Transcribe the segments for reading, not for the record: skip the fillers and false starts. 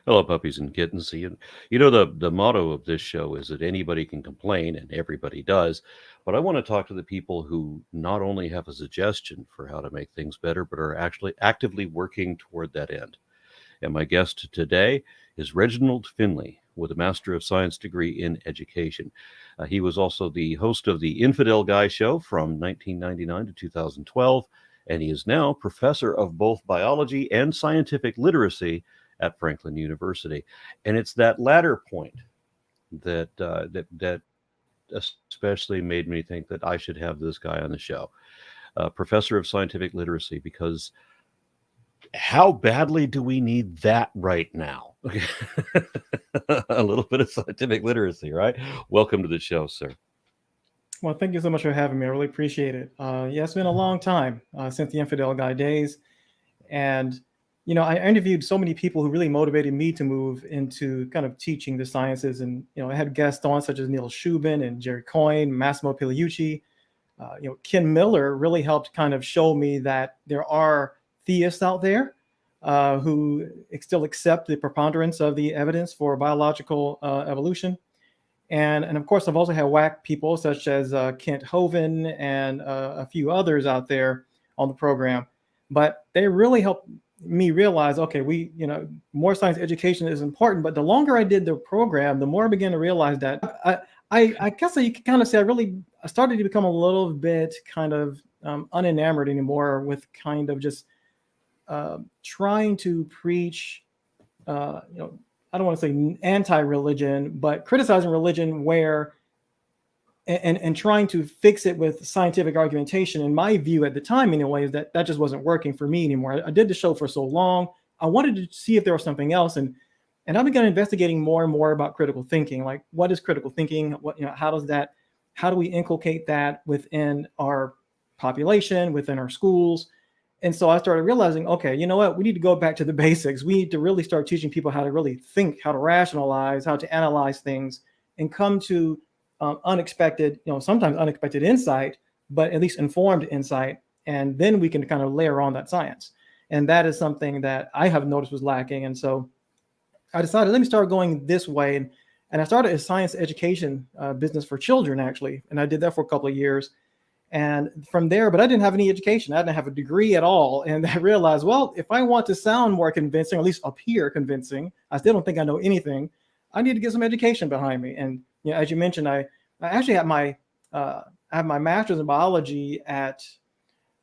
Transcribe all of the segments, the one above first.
Hello, puppies and kittens. The motto of this show is that anybody can complain, and everybody does. But I want to talk to the people who not only have a suggestion for how to make things better, but are actually actively working toward that end. And my guest today is Reginald Finley with a Master of Science degree in Education. He was also the host of the Infidel Guy Show from 1999 to 2012, and he is now professor of both biology and scientific literacy at Franklin University. And it's that latter point that especially made me think that I should have this guy on the show, professor of scientific literacy, because how badly do we need that right now? A little bit of scientific literacy, right? Welcome to the show, sir. Well, thank you so much for having me. I really appreciate it. Yeah, it's been a long time since the Infidel Guy days. And, I interviewed so many people who really motivated me to move into kind of teaching the sciences. And, I had guests on such as Neil Shubin and Jerry Coyne, Massimo Pigliucci. Ken Miller really helped kind of show me that there are theists out there who still accept the preponderance of the evidence for biological evolution. And of course, I've also had whack people such as Kent Hovind and a few others out there on the program. But they really helped me realize, okay, more science education is important. But the longer I did the program, the more I began to realize that I guess you could kind of say I started to become a little bit kind of unenamored anymore with kind of just trying to preach, I don't want to say anti-religion, but criticizing religion and trying to fix it with scientific argumentation. In my view at the time anyway, is that just wasn't working for me anymore. I did the show for so long. I wanted to see if there was something else. And I began investigating more and more about critical thinking. Like, what is critical thinking? How do we inculcate that within our population, within our schools? And so I started realizing, okay, you know what? We need to go back to the basics. We need to really start teaching people how to really think, how to rationalize, how to analyze things, and come to unexpected, sometimes unexpected insight, but at least informed insight. And then we can kind of layer on that science. And that is something that I have noticed was lacking. And so I decided, let me start going this way. And I started a science education business for children, actually. And I did that for a couple of years. And from there, but I didn't have any education. I didn't have a degree at all. And I realized, well, if I want to sound more convincing, or at least appear convincing, I still don't think I know anything. I need to get some education behind me. And as you mentioned, I actually have my master's in biology at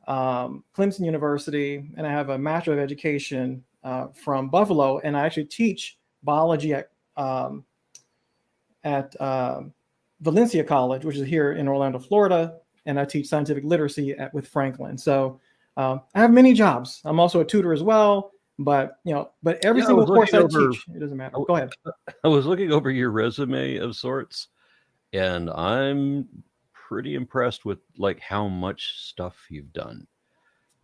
Clemson University, and I have a master of education from Buffalo, and I actually teach biology at Valencia College, which is here in Orlando, Florida. And I teach scientific literacy with Franklin. So I have many jobs. I'm also a tutor as well. But every single course I teach, it doesn't matter. Go ahead. I was looking over your resume of sorts, and I'm pretty impressed with like how much stuff you've done.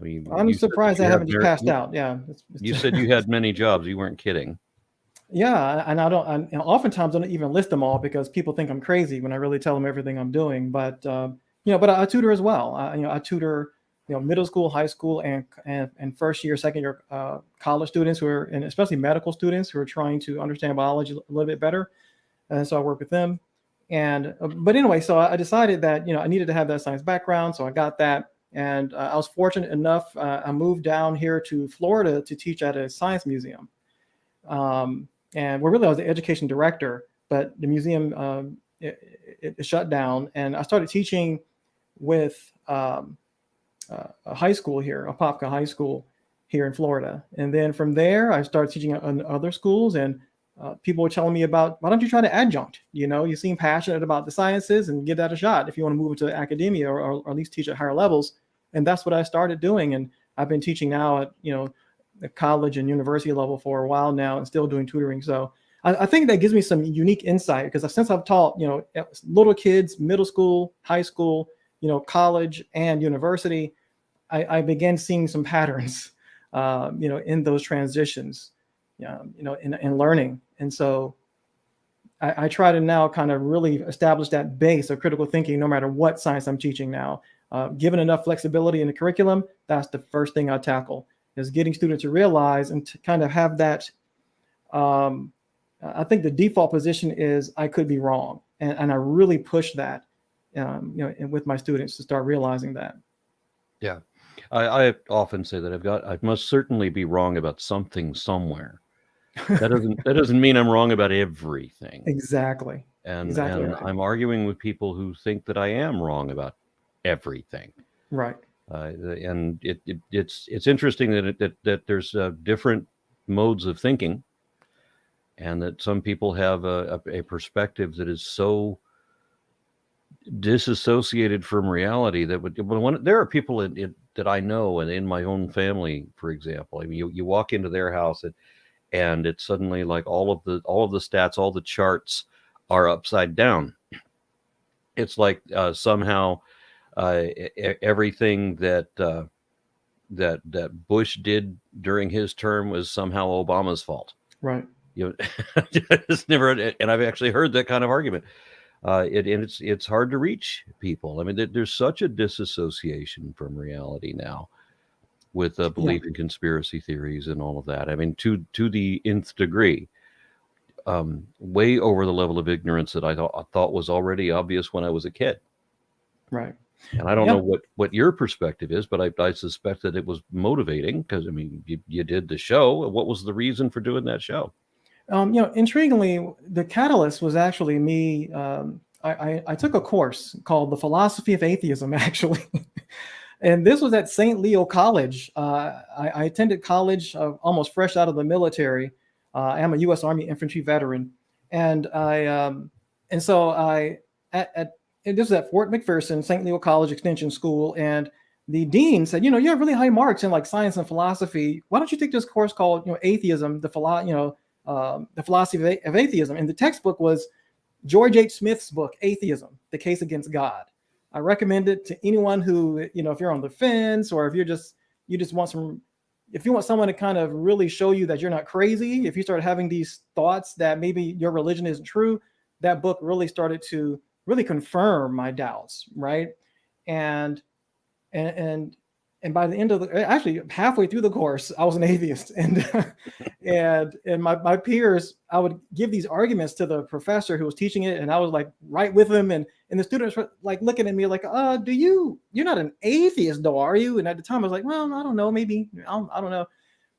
I mean, I'm surprised I haven't just passed out. Yeah. You said you had many jobs. You weren't kidding. Yeah, and oftentimes I don't even list them all because people think I'm crazy when I really tell them everything I'm doing. But but I tutor as well. I tutor, middle school, high school, and first year, second year college students and especially medical students who are trying to understand biology a little bit better. And so I work with them. But anyway, so I decided that I needed to have that science background, so I got that. And I was fortunate enough. I moved down here to Florida to teach at a science museum. And I was the education director, but the museum it shut down, and I started teaching with a high school here, Apopka High School here in Florida. And then from there, I started teaching in other schools, and people were telling me about, why don't you try to adjunct? You seem passionate about the sciences, and give that a shot if you want to move into academia or at least teach at higher levels. And that's what I started doing. And I've been teaching now at, the college and university level for a while now, and still doing tutoring. So I think that gives me some unique insight, because since I've taught, little kids, middle school, high school, college and university, I began seeing some patterns, in those transitions, in learning. And so I try to now kind of really establish that base of critical thinking, no matter what science I'm teaching now. Given enough flexibility in the curriculum, that's the first thing I tackle, is getting students to realize and to kind of have that um, I think the default position is I could be wrong, and I really push that, and with my students to start realizing that. Yeah. I often say that I must certainly be wrong about something somewhere. That doesn't mean I'm wrong about everything. Exactly. Exactly And right. I'm arguing with people who think that I am wrong about everything. Right. And it's interesting that there's different modes of thinking, and that some people have a perspective that is so disassociated from reality that there are people that I know, and in my own family, for example. I mean, you walk into their house, and it's suddenly like all of the stats, all the charts are upside down. It's like somehow everything that Bush did during his term was somehow Obama's fault. Right. You know, it's never, and I've actually heard that kind of argument. And it's hard to reach people. I mean, there's such a disassociation from reality now with Yeah. belief in conspiracy theories and all of that. I mean, to the nth degree, way over the level of ignorance that I thought was already obvious when I was a kid. Right. And I don't Yeah. know what your perspective is, but I suspect that it was motivating because, I mean, you did the show. What was the reason for doing that show? Intriguingly, the catalyst was actually me. I took a course called the Philosophy of Atheism, actually. And this was at St. Leo College. I attended college almost fresh out of the military. I am a U.S. Army infantry veteran, and so and this was at Fort McPherson, St. Leo College Extension School, and the dean said, you have really high marks in like science and philosophy. Why don't you take this course called, atheism, the philosophy of atheism? And the textbook was George H. Smith's book, Atheism: The Case Against God. I recommend it to anyone who, if you're on the fence, or if you just want if you want someone to kind of really show you that you're not crazy, if you start having these thoughts that maybe your religion isn't true, that book really started to really confirm my doubts, right? And and and by the end of actually halfway through the course, I was an atheist, and and my peers, I would give these arguments to the professor who was teaching it, and I was like right with him, and the students were like looking at me like, you're not an atheist though, are you? And at the time I was like, well, I don't know, maybe, I don't know,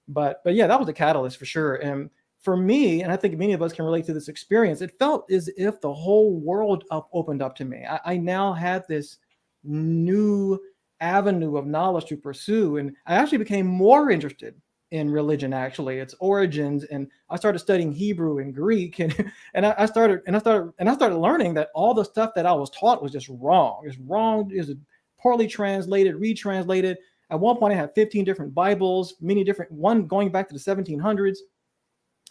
but yeah, that was a catalyst for sure. And for me, and I think many of us can relate to this experience, it felt as if the whole world opened up to me. I now had this new avenue of knowledge to pursue, and I actually became more interested in religion, actually its origins, and I started studying Hebrew and Greek, and I started learning that all the stuff that I was taught was just wrong. It's wrong. It was poorly translated, retranslated. At one point I had 15 different Bibles, many different, one going back to the 1700s,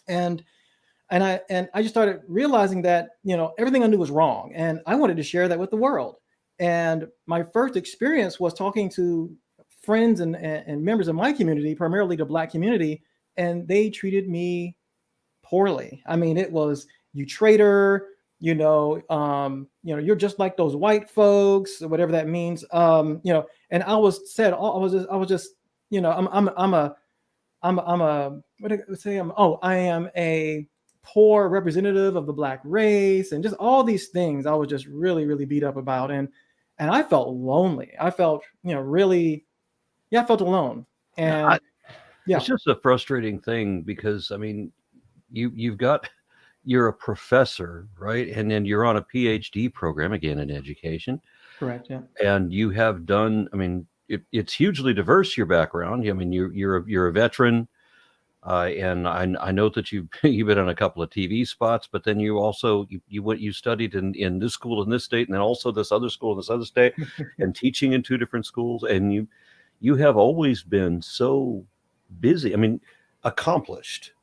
and I just started realizing that everything I knew was wrong, and I wanted to share that with the world. And my first experience was talking to friends and members of my community, primarily the Black community, and they treated me poorly. I mean, it was, you traitor, you're just like those white folks, or whatever that means. And I was said, I was just, what did I say? I am a poor representative of the Black race, and just all these things I was just really, really beat up about. And I felt lonely. I felt, really, I felt alone. And yeah, It's just a frustrating thing because, I mean, you're a professor, right? And then you're on a PhD program, again, in education. correct. Yeah, And you have done, I mean, it's hugely diverse, your background. I mean, you're a veteran. And I know that you've been on a couple of TV spots, but then you studied in this school in this state, and then also this other school in this other state, and teaching in two different schools, and you have always been so busy. I mean, accomplished.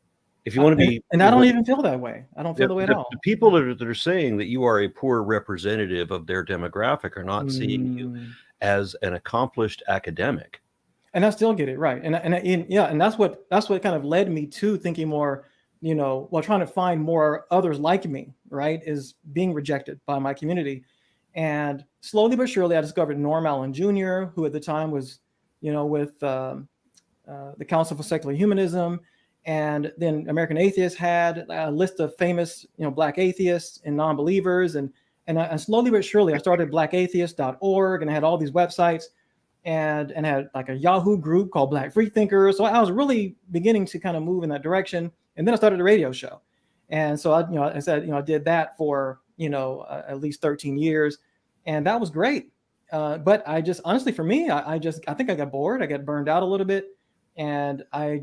If you want to be, and I don't even feel that way. I don't feel the way at the, all. the people that are saying that you are a poor representative of their demographic are not seeing you as an accomplished academic. And I still get it right. And that's what kind of led me to thinking more, while trying to find more others like me, right, is being rejected by my community. And slowly but surely, I discovered Norm Allen Jr., who at the time was, with the Council for Secular Humanism. And then American Atheists had a list of famous, Black atheists and non-believers. And I slowly but surely, I started blackatheist.org, and I had all these websites, and had like a Yahoo group called Black Free Thinkers. So I was really beginning to kind of move in that direction. And then I started a radio show. And so I said, I did that for, at least 13 years. And that was great. But I just, honestly, for me, I think I got bored. I got burned out a little bit. And I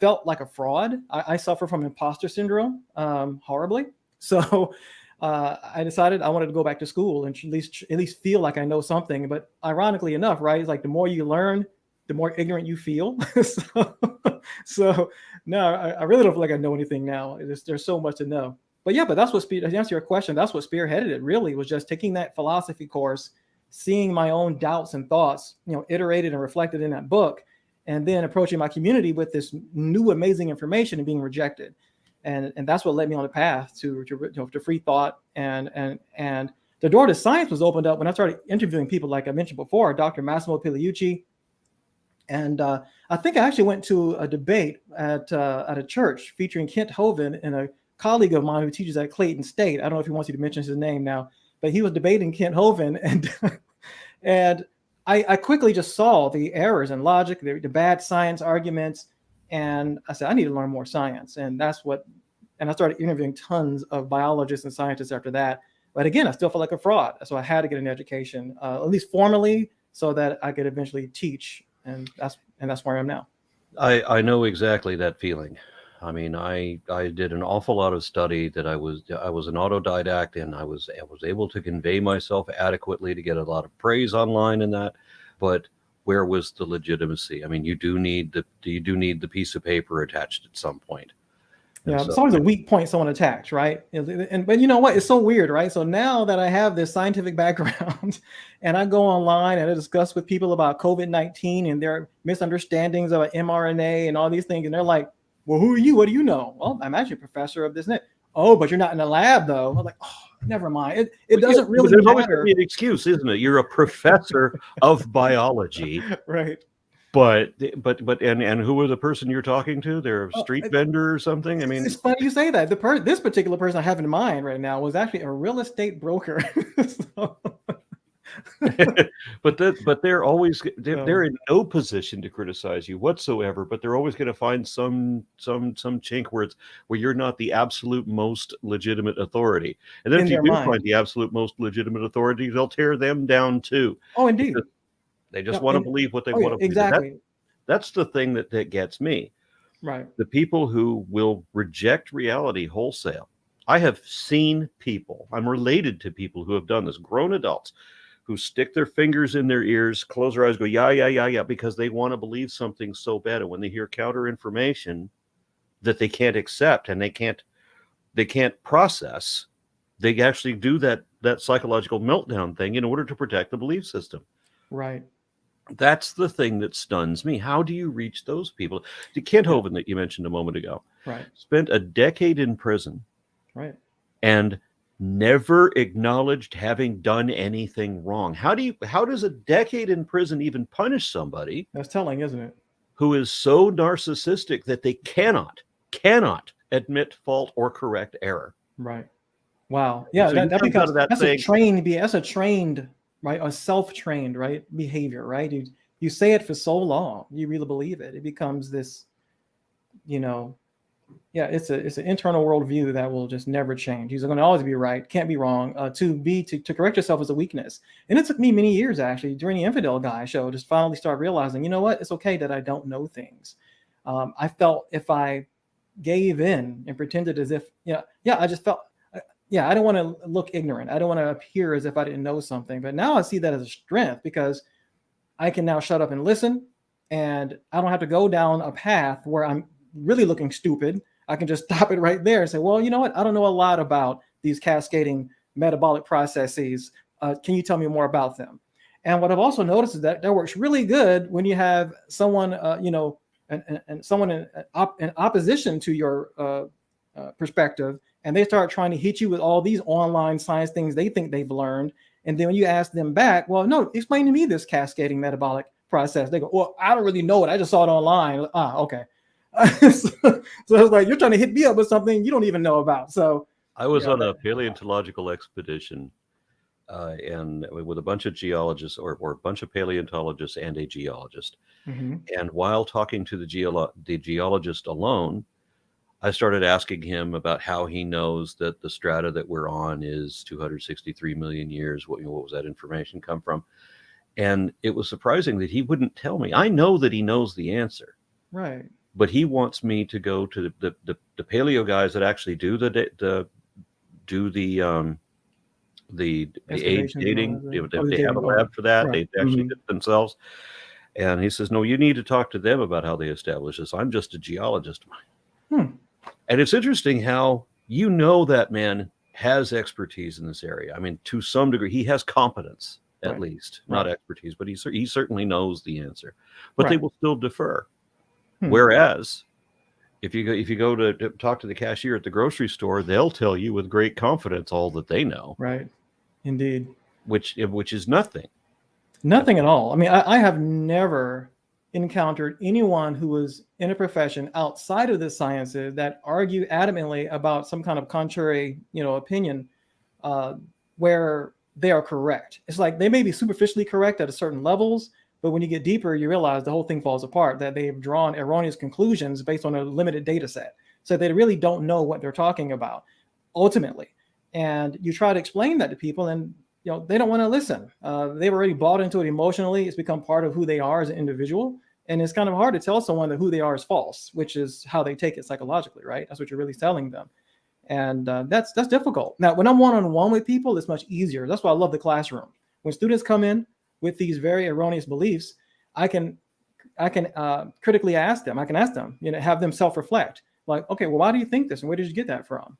felt like a fraud. I suffer from imposter syndrome, horribly. So I decided I wanted to go back to school and at least feel like I know something. But ironically enough, right, it's like the more you learn, the more ignorant you feel. So no, I really don't feel like I know anything now. There's so much to know. But yeah, but that's what, to answer your question, that's what spearheaded it, really, was just taking that philosophy course, seeing my own doubts and thoughts, iterated and reflected in that book, and then approaching my community with this new amazing information and being rejected. And that's what led me on the path to free thought. And the door to science was opened up when I started interviewing people, like I mentioned before, Dr. Massimo Pigliucci. And I think I actually went to a debate at a church featuring Kent Hovind and a colleague of mine who teaches at Clayton State. I don't know if he wants you to mention his name now, but he was debating Kent Hovind, and I quickly just saw the errors in logic, the bad science arguments, and I said, I need to learn more science. And I started interviewing tons of biologists and scientists after that. But again, I still felt like a fraud. So I had to get an education, at least formally, so that I could eventually teach. And that's where I am now. I know exactly that feeling. I mean, I did an awful lot of study that I was an autodidact, and I was able to convey myself adequately to get a lot of praise online and that. But where was the legitimacy? I mean, you do need the piece of paper attached at some point. Yeah, it's always a weak point someone attacks, right? But you know what? It's so weird, right? So now that I have this scientific background and I go online and I discuss with people about COVID-19 and their misunderstandings of mRNA and all these things, and they're like, well, who are you? What do you know? Well, I'm actually a professor of this and that. Oh, but you're not in the lab, though. I'm like, oh, never mind. It doesn't really matter. There's always going to be an excuse, isn't it? You're a professor of biology. Right. But who was the person you're talking to? They're a street vendor or something? I mean, it's funny you say that. This particular person I have in mind right now was actually a real estate broker. But they're in no position to criticize you whatsoever. But they're always going to find some chink where you're not the absolute most legitimate authority. And then if you do find the absolute most legitimate authority, they'll tear them down too. Oh, indeed. Because they just want to believe what they want to believe. Exactly. That's the thing that gets me. Right. The people who will reject reality wholesale. I have seen people, I'm related to people who have done this, grown adults, who stick their fingers in their ears, close their eyes, go, yeah, because they want to believe something so bad. And when they hear counter information that they can't accept and they can't process, they actually do that psychological meltdown thing in order to protect the belief system. Right. That's the thing that stuns me. How do you reach those people? The Kent Hovind that you mentioned a moment ago, right, spent a decade in prison, right, and never acknowledged having done anything wrong. How does a decade in prison even punish somebody? That's telling, isn't it? Who is so narcissistic that they cannot admit fault or correct error. Right. Wow. Yeah, so that's a trained, right? A self-trained, right, behavior, right? You say it for so long, you really believe it. It becomes this, it's an internal worldview that will just never change. You're going to always be right, can't be wrong. To correct yourself is a weakness. And it took me many years, actually, during the Infidel Guy Show, just finally start realizing, you know what? It's okay that I don't know things. I felt if I gave in and pretended as if, I just felt, I don't want to look ignorant. I don't want to appear as if I didn't know something. But now I see that as a strength, because I can now shut up and listen, and I don't have to go down a path where I'm really looking stupid. I can just stop it right there and say, well, you know what? I don't know a lot about these cascading metabolic processes. Can you tell me more about them? And what I've also noticed is that works really good when you have someone, and someone in opposition to your perspective, and they start trying to hit you with all these online science things they think they've learned. And then when you ask them back, well, no, explain to me this cascading metabolic process. They go, well, I don't really know it. I just saw it online. Okay. So it's like you're trying to hit me up with something you don't even know about. So I was yeah, on a paleontological expedition, and with a bunch of geologists, or a bunch of paleontologists and a geologist. mhm, And while talking to the geologist alone, I started asking him about how he knows that the strata that we're on is 263 million years. What was that information come from? And it was surprising that he wouldn't tell me. I know that he knows the answer, right. but he wants me to go to the paleo guys that actually do do the age Excavations and all dating. that. Oh, If the they have a dating. Oh, lab for that, right. they actually did it themselves. And he says, no, you need to talk to them about how they establish this. I'm just a geologist. Hmm. And it's interesting how that man has expertise in this area. I mean, to some degree, he has competence, at Right. least, not Right. expertise, but he certainly knows the answer. But they Right. will still defer. Hmm. Whereas if you go to talk to the cashier at the grocery store, they'll tell you with great confidence all that they know, Right. Indeed. which is nothing. Nothing at all. I mean, I have never encountered anyone who was in a profession outside of the sciences that argue adamantly about some kind of contrary, opinion, uh, where they are correct. It's like they may be superficially correct at a certain levels, but when you get deeper, you realize the whole thing falls apart. That they've drawn erroneous conclusions based on a limited data set, so they really don't know what they're talking about ultimately. And you try to explain that to people, and they don't want to listen. They've already bought into it emotionally. It's become part of who they are as an individual, and it's kind of hard to tell someone that who they are is false, which is how they take it psychologically, right? That's what you're really telling them, and that's difficult. Now, when I'm one-on-one with people, it's much easier. That's why I love the classroom. When students come in with these very erroneous beliefs, I can critically ask them. I can ask them, have them self-reflect. Like, okay, well, why do you think this, and where did you get that from?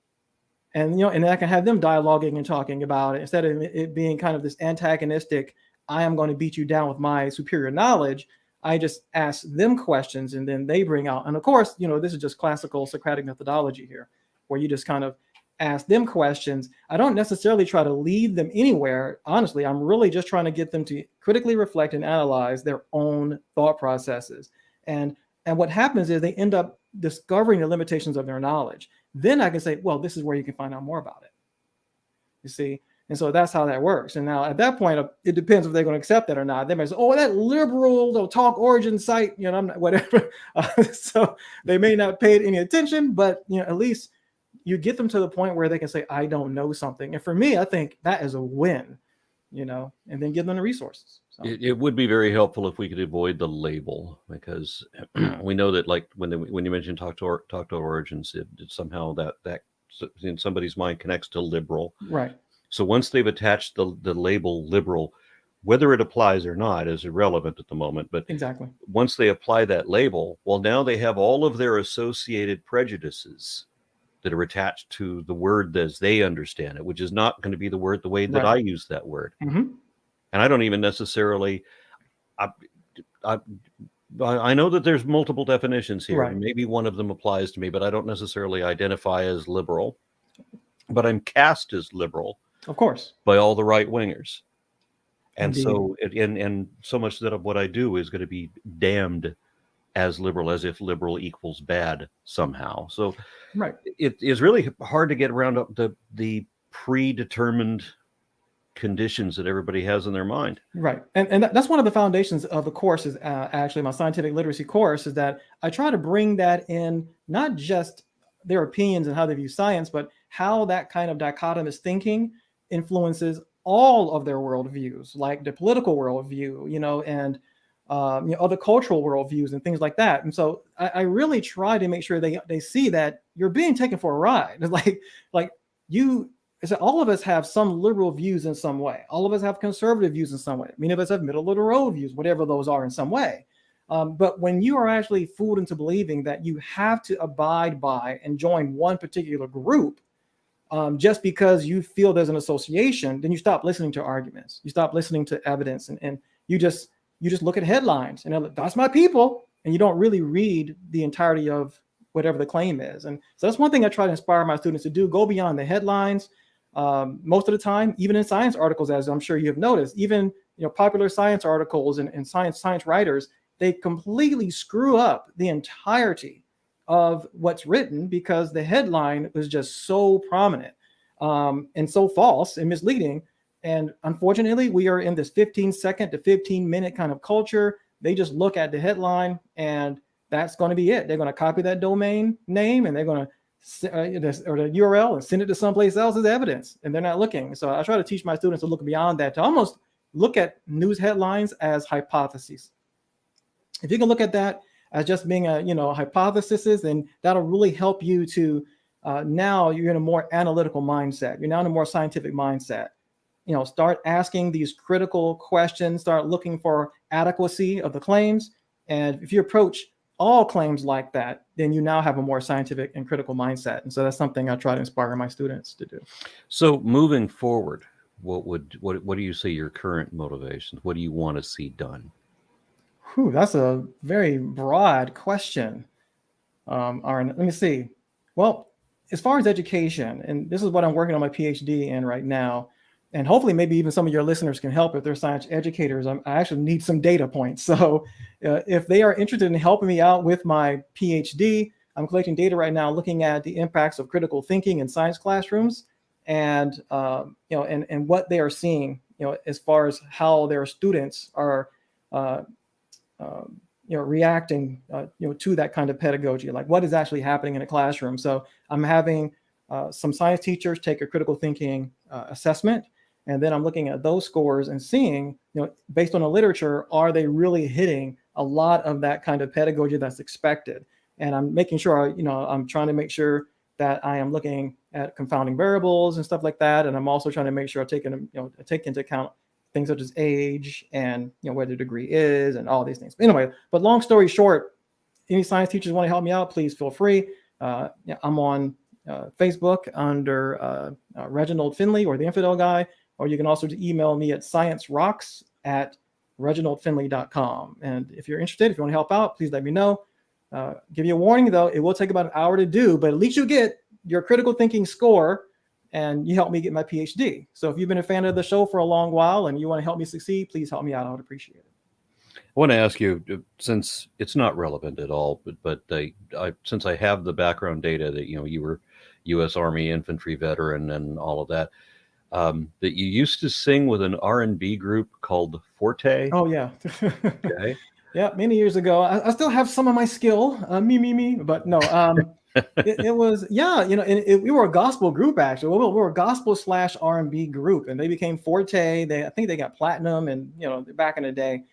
And and I can have them dialoguing and talking about it instead of it being kind of this antagonistic. I am going to beat you down with my superior knowledge. I just ask them questions, and then they bring out. And of course, this is just classical Socratic methodology here, where you just kind of ask them questions. I don't necessarily try to lead them anywhere. Honestly, I'm really just trying to get them to critically reflect and analyze their own thought processes. And what happens is they end up discovering the limitations of their knowledge. Then I can say, well, this is where you can find out more about it. You see? And so that's how that works. And now at that point, it depends if they're going to accept that or not. They may say, oh, that liberal talk origin site, I'm not, whatever. So they may not pay it any attention, but at least you get them to the point where they can say, I don't know something. And for me, I think that is a win, and then give them the resources. So. It would be very helpful if we could avoid the label, because we know that, like when you mentioned talk to origins, it somehow that in somebody's mind connects to liberal. Right. So once they've attached the label liberal, whether it applies or not is irrelevant at the moment. But exactly, once they apply that label, well, now they have all of their associated prejudices that are attached to the word as they understand it, which is not going to be the way that I use that word. Mm-hmm. And I don't even necessarily, I know that there's multiple definitions here. Right. Maybe one of them applies to me, but I don't necessarily identify as liberal. But I'm cast as liberal, of course, by all the right wingers. And indeed. so, and so much that of what I do is going to be damned as liberal, as if liberal equals bad somehow. So right. It is really hard to get around the predetermined conditions that everybody has in their mind. Right. And that's one of the foundations of the course is actually my scientific literacy course, is that I try to bring that in, not just their opinions and how they view science, but how that kind of dichotomous thinking influences all of their worldviews, like the political worldview, and other cultural worldviews and things like that. And so I really try to make sure they see that you're being taken for a ride. It's like you. It's that all of us have some liberal views in some way. All of us have conservative views in some way. Many of us have middle of the road views, whatever those are in some way. But when you are actually fooled into believing that you have to abide by and join one particular group, just because you feel there's an association, then you stop listening to arguments. You stop listening to evidence, and you just look at headlines and like, that's my people, and you don't really read the entirety of whatever the claim is. And so that's one thing I try to inspire my students to do: go beyond the headlines. Most of the time, even in science articles, as I'm sure you have noticed, even popular science articles and science writers, they completely screw up the entirety of what's written because the headline was just so prominent and so false and misleading. And unfortunately, we are in this 15-second to 15-minute kind of culture. They just look at the headline and that's going to be it. They're going to copy that domain name and they're going to or the URL and send it to someplace else as evidence, and they're not looking. So I try to teach my students to look beyond that, to almost look at news headlines as hypotheses. If you can look at that as just being a hypothesis, then that'll really help you to now you're in a more analytical mindset. You're now in a more scientific mindset. Start asking these critical questions, start looking for adequacy of the claims. And if you approach all claims like that, then you now have a more scientific and critical mindset. And so that's something I try to inspire my students to do. So moving forward, what do you say your current motivations? What do you want to see done? Whew, that's a very broad question. Aaron, let me see. Well, as far as education, and this is what I'm working on my PhD in right now, and hopefully maybe even some of your listeners can help if they're science educators. I actually need some data points. So if they are interested in helping me out with my PhD, I'm collecting data right now looking at the impacts of critical thinking in science classrooms and what they are seeing, as far as how their students are reacting to that kind of pedagogy, like what is actually happening in a classroom. So I'm having some science teachers take a critical thinking assessment. And then I'm looking at those scores and seeing, based on the literature, are they really hitting a lot of that kind of pedagogy that's expected? And I'm making sure, I'm trying to make sure that I am looking at confounding variables and stuff like that. And I'm also trying to make sure I take into account things such as age and, where the degree is and all these things. Anyway, but long story short, any science teachers want to help me out, please feel free. I'm on Facebook under Reginald Finley or the Infidel Guy. Or you can also email me at sciencerocks@reginaldfinley.com. And if you're interested, if you want to help out, please let me know. Give you a warning, though, it will take about an hour to do, but at least you get your critical thinking score and you help me get my PhD. So if you've been a fan of the show for a long while and you want to help me succeed, please help me out. I would appreciate it. I want to ask you, since it's not relevant at all, but since I have the background data that, you were U.S. Army infantry veteran and all of that, that you used to sing with an R&B group called Forte. Oh, yeah. Okay. Yeah, many years ago. I still have some of my skill, me, but no. It was, we were a gospel group, actually. We were a gospel / R&B group, and they became Forte. I think they got platinum and, back in the day.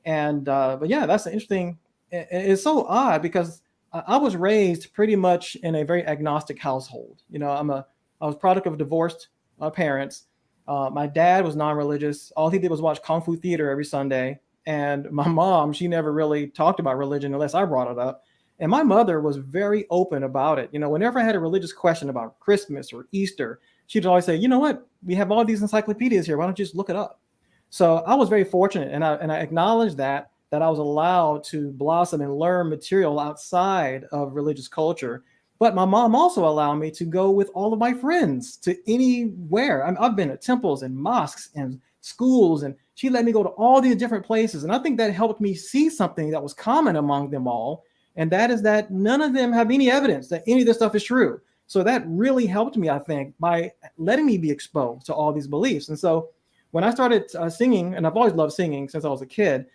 And, but yeah, that's interesting. It's so odd because I was raised pretty much in a very agnostic household. I was product of divorced parents. My dad was non-religious. All he did was watch Kung Fu theater every Sunday. And my mom, she never really talked about religion unless I brought it up. And my mother was very open about it. Whenever I had a religious question about Christmas or Easter, she'd always say, you know what, we have all these encyclopedias here. Why don't you just look it up? So I was very fortunate. And I acknowledge that I was allowed to blossom and learn material outside of religious culture. But my mom also allowed me to go with all of my friends to anywhere. I've been at temples and mosques and schools, and she let me go to all these different places. And I think that helped me see something that was common among them all. And that is that none of them have any evidence that any of this stuff is true. So that really helped me, I think, by letting me be exposed to all these beliefs. And so when I started singing, and I've always loved singing since I was a kid,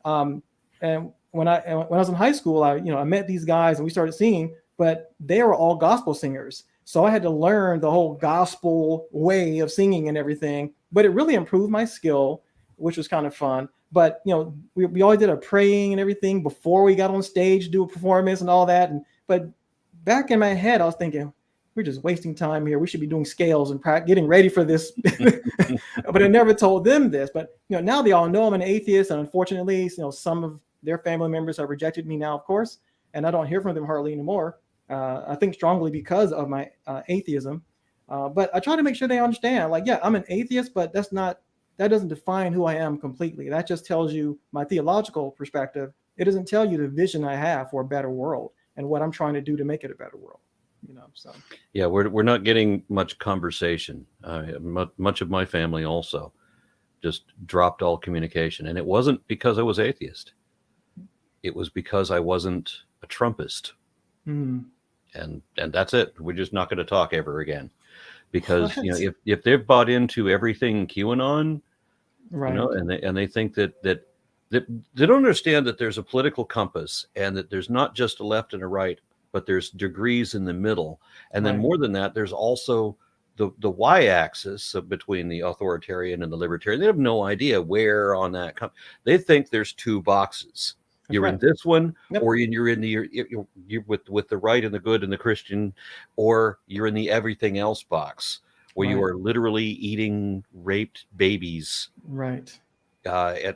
and when I was in high school, I met these guys and we started singing. But they were all gospel singers. So I had to learn the whole gospel way of singing and everything. But it really improved my skill, which was kind of fun. But, we always did a praying and everything before we got on stage, do a performance and all that. But back in my head, I was thinking, we're just wasting time here. We should be doing scales and getting ready for this. But I never told them this. But, now they all know I'm an atheist. And unfortunately, some of their family members have rejected me now, of course. And I don't hear from them hardly anymore. I think strongly because of my atheism. But I try to make sure they understand, I'm an atheist, but that doesn't define who I am completely. That just tells you my theological perspective. It doesn't tell you the vision I have for a better world and what I'm trying to do to make it a better world. So. Yeah, we're not getting much conversation. Much of my family also just dropped all communication. And it wasn't because I was atheist. It was because I wasn't a Trumpist. Hmm. and that's it. We're just not going to talk ever again, because What? if they've bought into everything QAnon, Right. and they think that they don't understand that there's a political compass, and that there's not just a left and a right, but there's degrees in the middle, and then Right. more than that, there's also the y-axis between the authoritarian and the libertarian. They have no idea where on that they think there's two boxes. That's You're in right. this one, Yep. or you're in you're with the right and the good and the Christian, or you're in the everything else box, where you Right. are literally eating raped babies. Right. And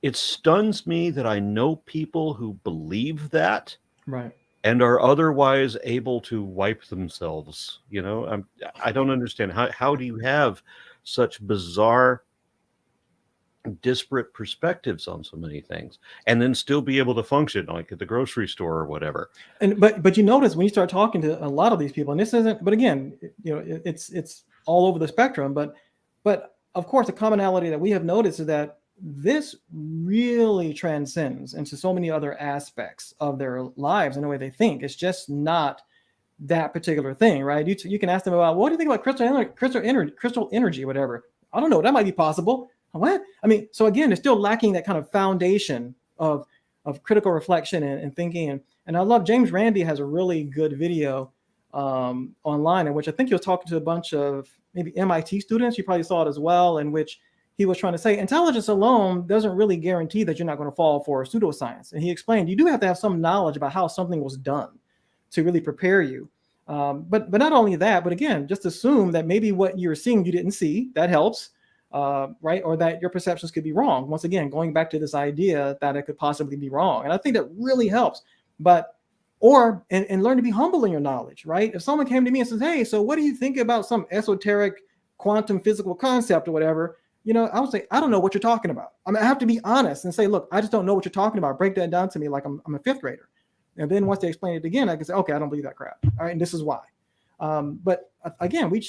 it stuns me that I know people who believe that Right. and are otherwise able to wipe themselves. I don't understand how do you have such bizarre, disparate perspectives on so many things, and then still be able to function like at the grocery store or whatever. And but you notice when you start talking to a lot of these people, and this isn't, but again, it's all over the spectrum. But of course, the commonality that we have noticed is that this really transcends into so many other aspects of their lives and the way they think. It's just not that particular thing, right? You can ask them about, what do you think about crystal energy, whatever. I don't know. That might be possible. What? I mean, so again, they're still lacking that kind of foundation of critical reflection and thinking. And I love James Randi has a really good video online in which I think he was talking to a bunch of maybe MIT students. You probably saw it as well, in which he was trying to say intelligence alone doesn't really guarantee that you're not going to fall for pseudoscience. And he explained you do have to have some knowledge about how something was done to really prepare you. But not only that, but again, just assume that maybe what you're seeing you didn't see. That helps, right? Or that your perceptions could be wrong. Once again, going back to this idea that it could possibly be wrong, and I think that really helps. And learn to be humble in your knowledge, right? If someone came to me and says, "Hey, so what do you think about some esoteric quantum physical concept or whatever?" I would say, "I don't know what you're talking about." I mean, I have to be honest and say, "Look, I just don't know what you're talking about." Break that down to me like I'm a fifth grader. And then once they explain it again, I can say, "Okay, I don't believe that crap." All right, and this is why. But again, we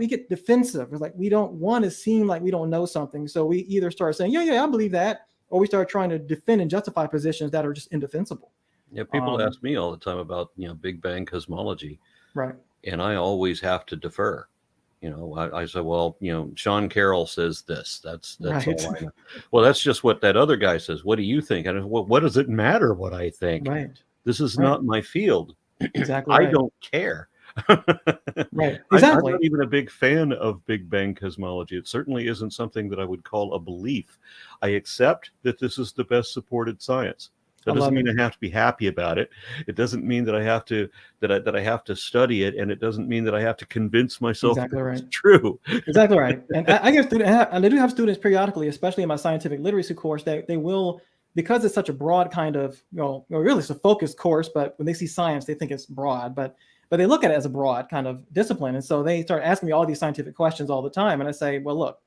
get defensive. It's like we don't want to seem like we don't know something, so we either start saying, "Yeah, I believe that," or we start trying to defend and justify positions that are just indefensible. Yeah, people ask me all the time about Big Bang cosmology, Right. and I always have to defer. I say, well, Sean Carroll says this. That's Right. all I know. Well, that's just what that other guy says. What do you think? And what does it matter what I think? Right. This is Right. not my field. Exactly I right. don't care. Right. I'm Exactly. not even a big fan of Big Bang cosmology. It certainly isn't something that I would call a belief. I accept that this is the best supported science. That doesn't mean I have to be happy about it. It doesn't mean that I have to that I have to study it, and it doesn't mean that I have to convince myself Exactly that right. it's true. Exactly right. And I get students, and I do have students periodically, especially in my scientific literacy course, that they will, because it's such a broad kind of, really it's a focused course, but when they see science, they think it's broad, but they look at it as a broad kind of discipline. And so they start asking me all these scientific questions all the time. And I say, well, look,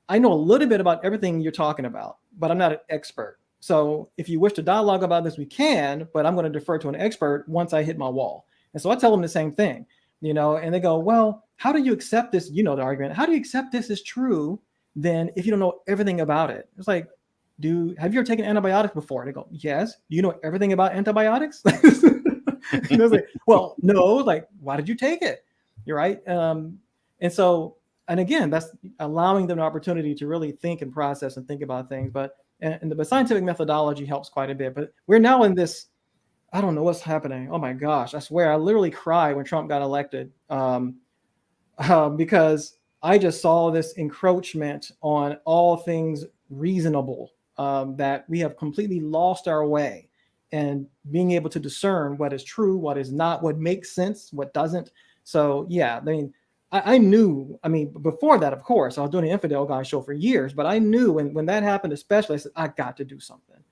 I know a little bit about everything you're talking about, but I'm not an expert. So if you wish to dialogue about this, we can, but I'm going to defer to an expert once I hit my wall. And so I tell them the same thing, and they go, well, how do you accept this? The argument, how do you accept this is true then if you don't know everything about it? It's like, have you ever taken antibiotics before? They go, yes. Do you know everything about antibiotics? And I was like, well, no. Like, why did you take it? You're right. And again, that's allowing them an opportunity to really think and process and think about things. But the scientific methodology helps quite a bit. But we're now in this, I don't know what's happening. Oh my gosh, I swear, I literally cried when Trump got elected because I just saw this encroachment on all things reasonable, that we have completely lost our way and being able to discern what is true, what is not, what makes sense, what doesn't. So yeah, I mean, I knew, before that, of course, I was doing the Infidel Guy Show for years, but I knew when that happened, especially, I said, I got to do something.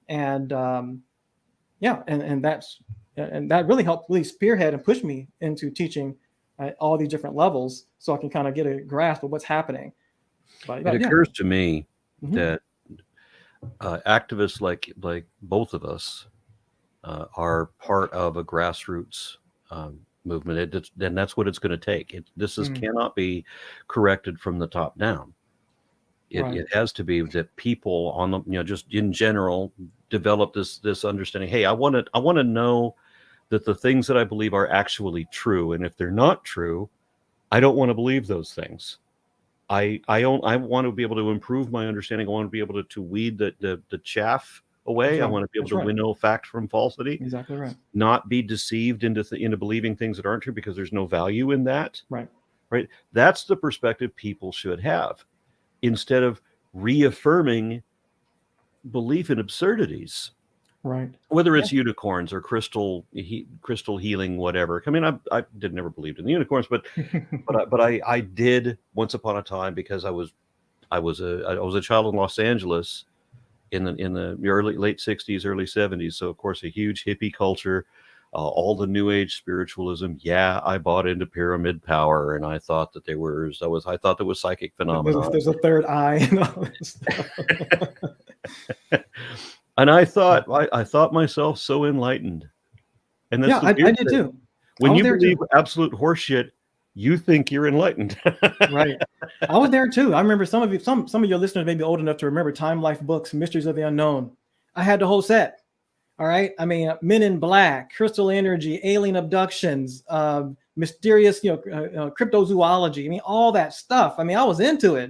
And and that really helped really spearhead and push me into teaching at all these different levels so I can kind of get a grasp of what's happening. But, it occurs to me that activists like both of us are part of a grassroots movement, and that's what it's going to take. Cannot be corrected from the top down. Right. It has to be that people on the, just in general, develop this understanding. Hey, I want to know that the things that I believe are actually true, and if they're not true, I don't want to believe those things. I want to be able to improve my understanding. I want to be able to weed the chaff That's away. I right. want to be able That's to right. winnow fact from falsity, Exactly right. not be deceived into believing things that aren't true because there's no value in that. Right. Right? That's the perspective people should have, instead of reaffirming belief in absurdities, Right. whether Yeah. it's unicorns or crystal healing, whatever. I mean, I did never believed in the unicorns, but I did once upon a time, because I was a child in Los Angeles in the late 60s, early 70s. So of course a huge hippie culture, all the new age spiritualism. Yeah, I bought into pyramid power, and I thought that I thought there was psychic phenomena. There's a third eye and all this stuff. And I thought myself so enlightened. And that's Yeah, the I weird did thing. too. I When was you there believe too. absolute horseshit, you think you're enlightened. Right. I was there too. I remember some of your listeners may be old enough to remember Time Life books, Mysteries of the Unknown. I had the whole set. All right. I mean, Men in Black, Crystal Energy, Alien Abductions, mysterious, cryptozoology. I mean, all that stuff. I mean, I was into it.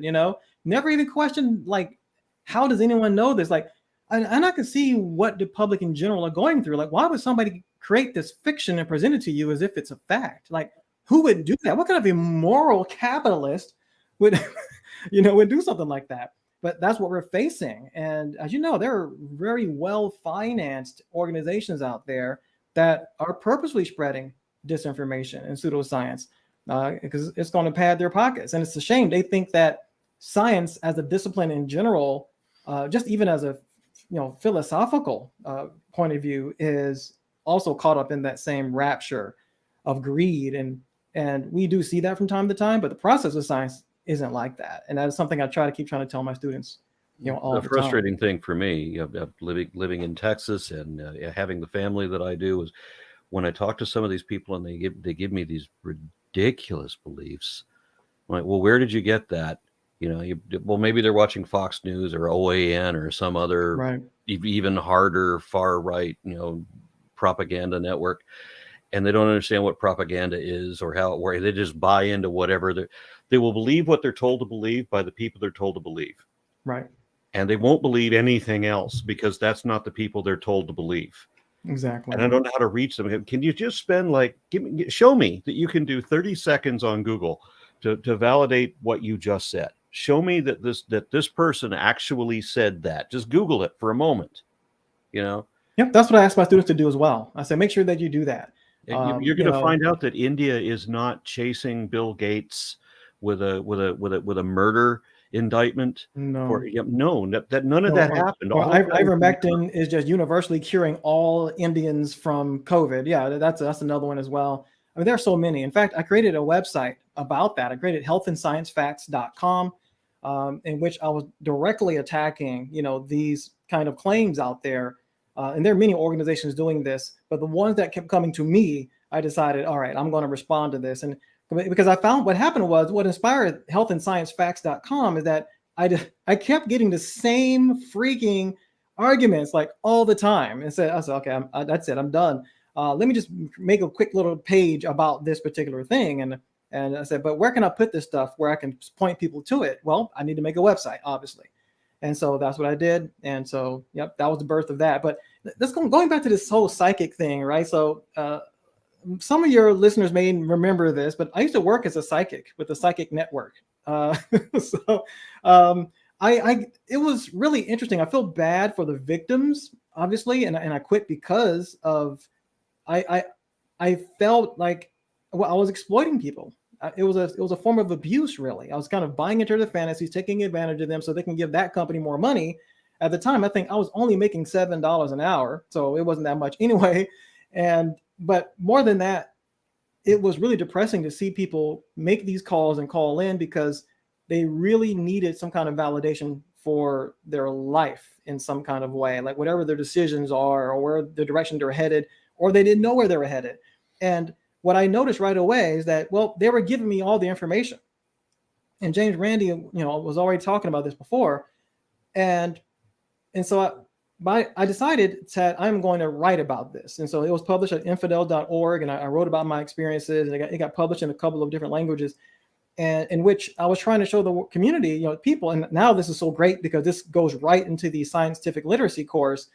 Never even questioned like, how does anyone know this? Like, and I could see what the public in general are going through. Like, why would somebody create this fiction and present it to you as if it's a fact? Like, who would do that? What kind of immoral capitalist would, would do something like that? But that's what we're facing. And as you know, there are very well-financed organizations out there that are purposely spreading disinformation and pseudoscience because it's going to pad their pockets. And it's a shame. They think that science as a discipline in general, just even as a philosophical point of view, is also caught up in that same rapture of greed. And we do see that from time to time, but the process of science isn't like that. And that is something I try to keep trying to tell my students, all the frustrating time. thing for me, living in Texas and having the family that I do, is when I talk to some of these people and they give me these ridiculous beliefs. I'm like, well, where did you get that? Well, maybe they're watching Fox News or OAN or some other Right. even harder far right, propaganda network, and they don't understand what propaganda is or how it works. They just buy into whatever they will believe what they're told to believe by the people they're told to believe. Right. And they won't believe anything else because that's not the people they're told to believe. Exactly. And I don't know how to reach them. Can you just spend show me that you can do 30 seconds on Google to validate what you just said. Show me that this person actually said that. Just Google it for a moment. Yep, that's what I ask my students to do as well. I say, make sure that you do that. You're going to find out that India is not chasing Bill Gates with a murder indictment. No. That none of that happened. Or ivermectin is just universally curing all Indians from COVID. Yeah, that's another one as well. I mean, there are so many. In fact, I created a website about that. I created healthandsciencefacts.com, in which I was directly attacking, these kind of claims out there. And there are many organizations doing this, but the ones that kept coming to me, I decided, all right, I'm going to respond to this. And because I found what happened was, what inspired healthandsciencefacts.com is that I kept getting the same freaking arguments like all the time. And I said, okay, that's it. I'm done. Let me just make a quick little page about this particular thing. And I said, but where can I put this stuff where I can point people to it? Well, I need to make a website, obviously. And so that's what I did. And so, yep, that was the birth of that. But let's going back to this whole psychic thing, right? So some of your listeners may remember this, but I used to work as a psychic with the Psychic Network. So it was really interesting. I feel bad for the victims, obviously, and I quit because of I felt like I was exploiting people. It was a form of abuse, really. I was kind of buying into their fantasies, taking advantage of them so they can give that company more money. At the time, I think I was only making $7 an hour, so it wasn't that much anyway. But more than that, it was really depressing to see people make these calls and call in because they really needed some kind of validation for their life in some kind of way, like whatever their decisions are or where the direction they're headed, or they didn't know where they were headed. And what I noticed right away is that, well, they were giving me all the information. And James Randi, was already talking about this before. And so I decided that I'm going to write about this. And so it was published at infidel.org, and I wrote about my experiences, and it got published in a couple of different languages, and in which I was trying to show the community, people, and now this is so great because this goes right into the scientific literacy course,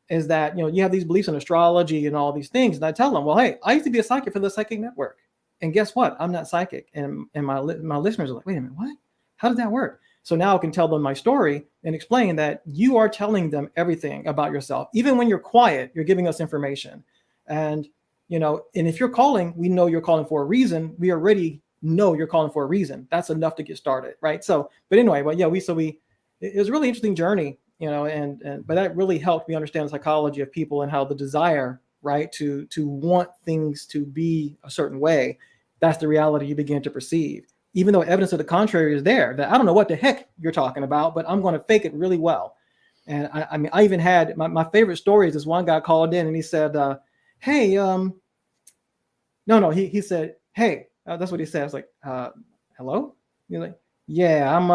is that, you have these beliefs in astrology and all these things. And I tell them, well, hey, I used to be a psychic for the Psychic Network. And guess what? I'm not psychic. And my listeners are like, wait a minute, what? How did that work? So now I can tell them my story and explain that you are telling them everything about yourself. Even when you're quiet, you're giving us information. And, and if you're calling, we know you're calling for a reason. We already know you're calling for a reason. That's enough to get started, right? So, but anyway, it was a really interesting journey, but that really helped me understand the psychology of people and how the desire, right, to want things to be a certain way, that's the reality you begin to perceive. Even though evidence of the contrary is there, that I don't know what the heck you're talking about, but I'm going to fake it really well. And I even had my favorite story is this one guy called in and he said, hey, he said, hey, that's what he said. I was like, hello? He's like, yeah, I'm,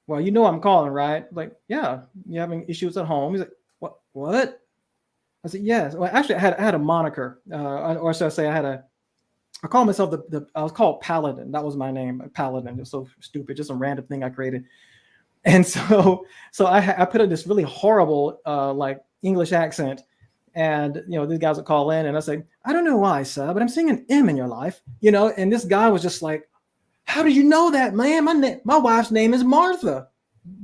well, I'm calling, right? Like, yeah, you having issues at home? He's like, what? I said, yes. Well, actually, I had a moniker, or should I say I call myself I was called Paladin. That was my name, Paladin. It's so stupid, just some random thing I created. And so I put in this really horrible, like English accent. And, these guys would call in and I say, I don't know why, sir, but I'm seeing an M in your life, and this guy was just like, how did you know that, man? My wife's name is Martha.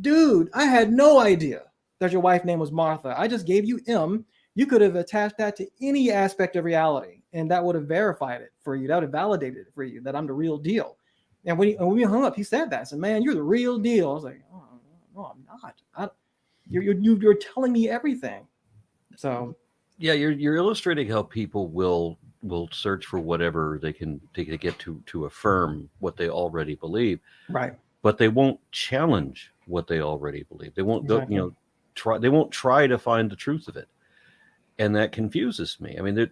Dude, I had no idea that your wife's name was Martha. I just gave you M. You could have attached that to any aspect of reality, and that would have verified it for you. That would have validated it for you that I'm the real deal. And when we hung up, he said that. I said, man, you're the real deal. I was like, oh, no, I'm not. You're telling me everything. So, yeah, you're illustrating how people will search for whatever they can to get to affirm what they already believe. Right. But they won't challenge what they already believe. They won't exactly. go, they won't try to find the truth of it. And that confuses me. I mean, it's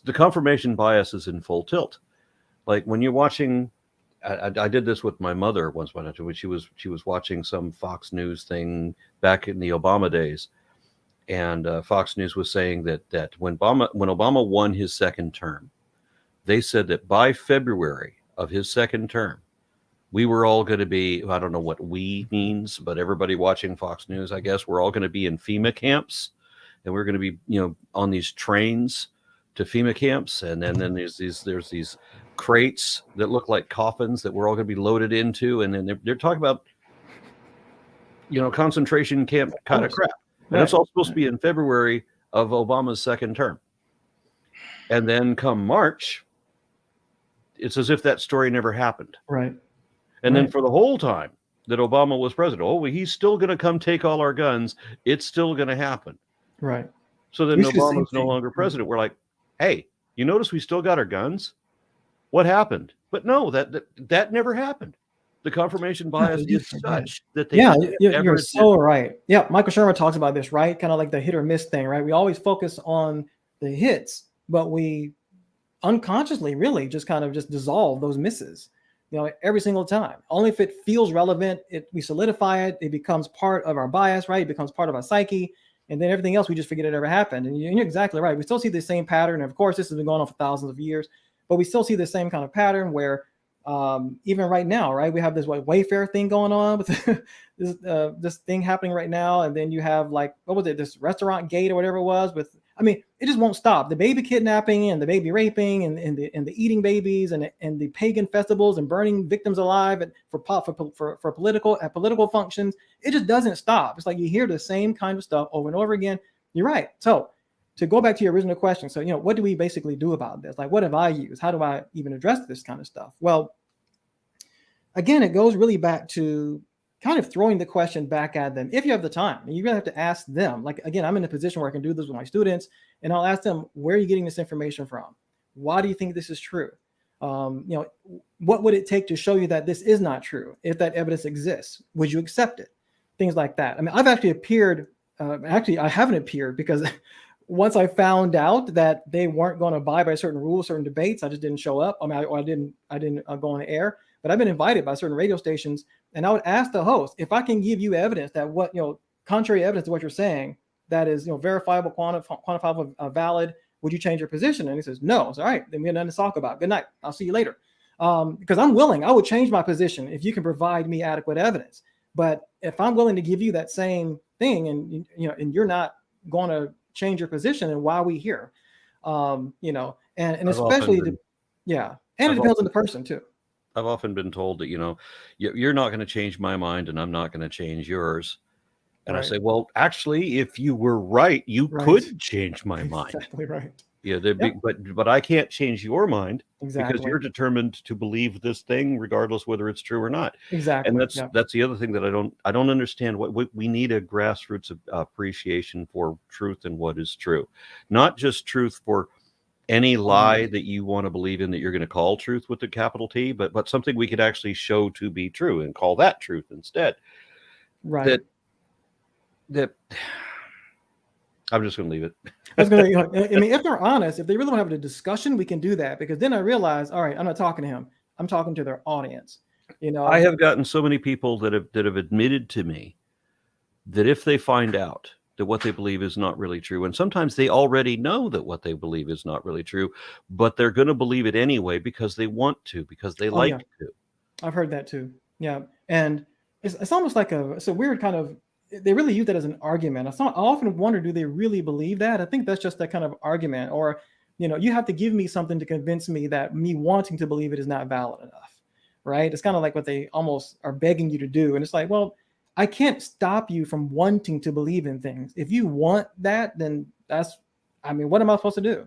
the confirmation bias is in full tilt. Like when you're watching, I did this with my mother once when she was watching some Fox News thing back in the Obama days. And Fox News was saying that when Obama won his second term, they said that by February of his second term, we were all going to be, I don't know what we means, but everybody watching Fox News, I guess, we're all going to be in FEMA camps. And we're going to be, on these trains to FEMA camps. And then there's these crates that look like coffins that we're all going to be loaded into. And then they're talking about, concentration camp kind of crap. And that's all supposed to be in February of Obama's second term. And then come March, it's as if that story never happened. Right. And then for the whole time that Obama was president, he's still going to come take all our guns. It's still going to happen. Right. So then Obama's no longer president. We're like, hey, you notice we still got our guns? What happened? But no, that never happened. The confirmation bias is such that they you're so right. Yeah, Michael Shermer talks about this, right? Kind of like the hit or miss thing, right? We always focus on the hits, but we unconsciously really just kind of just dissolve those misses, every single time. Only if it feels relevant, we solidify it. It becomes part of our bias, right? It becomes part of our psyche. And then everything else, we just forget it ever happened. And you're exactly right. We still see the same pattern. And of course, this has been going on for thousands of years, but we still see the same kind of pattern where even right now, right, we have this Wayfair thing going on with this thing happening right now. And then you have this restaurant gate or whatever it was it just won't stop. The baby kidnapping and the baby raping and the eating babies and the pagan festivals and burning victims alive for political functions. It just doesn't stop. It's like you hear the same kind of stuff over and over again. You're right. So to go back to your original question, so what do we basically do about this? Like, what have I used? How do I even address this kind of stuff? Well, again, it goes really back to kind of throwing the question back at them. If you have the time, and you really have to ask them. Like, again, I'm in a position where I can do this with my students, and I'll ask them, where are you getting this information from? Why do you think this is true? What would it take to show you that this is not true? If that evidence exists, would you accept it? Things like that. I mean, I've actually appeared. I haven't appeared because once I found out that they weren't going to abide by certain rules, certain debates, I just didn't show up. I mean, I didn't go on the air. But I've been invited by certain radio stations, and I would ask the host if I can give you evidence that what contrary evidence to what you're saying that is verifiable, quantifiable, valid. Would you change your position? And he says no. It's all right. Then we have nothing to talk about. Good night. I'll see you later. Because I'm willing. I would change my position if you can provide me adequate evidence. But if I'm willing to give you that same thing, and and you're not going to change your position, and why are we here? And especially and it depends on the person too. I've often been told that you're not going to change my mind, and I'm not going to change yours. And I say, well, actually, if you were right, you could change my mind. Exactly right. Yeah, but I can't change your mind because you're determined to believe this thing, regardless whether it's true or not. Exactly. And that's the other thing that I don't understand. What we need a grassroots appreciation for truth and what is true, not just truth for any lie that you want to believe in that you're going to call truth with a capital T, but something we could actually show to be true and call that truth instead. Right. That I'm just going to leave it. I mean, if they're honest, if they really want to have a discussion, we can do that, because then I realize, all right, I'm not talking to him. I'm talking to their audience. I have gotten so many people that have admitted to me that if they find out that what they believe is not really true, and sometimes they already know that what they believe is not really true, but they're going to believe it anyway because they want to, because they like to. I've heard that too. Yeah, and it's almost like it's a weird kind of. They really use that as an argument. I often wonder, do they really believe that? I think that's just that kind of argument. Or, you have to give me something to convince me that me wanting to believe it is not valid enough, right? It's kind of like what they almost are begging you to do. And it's like, well, I can't stop you from wanting to believe in things. If you want that, then what am I supposed to do?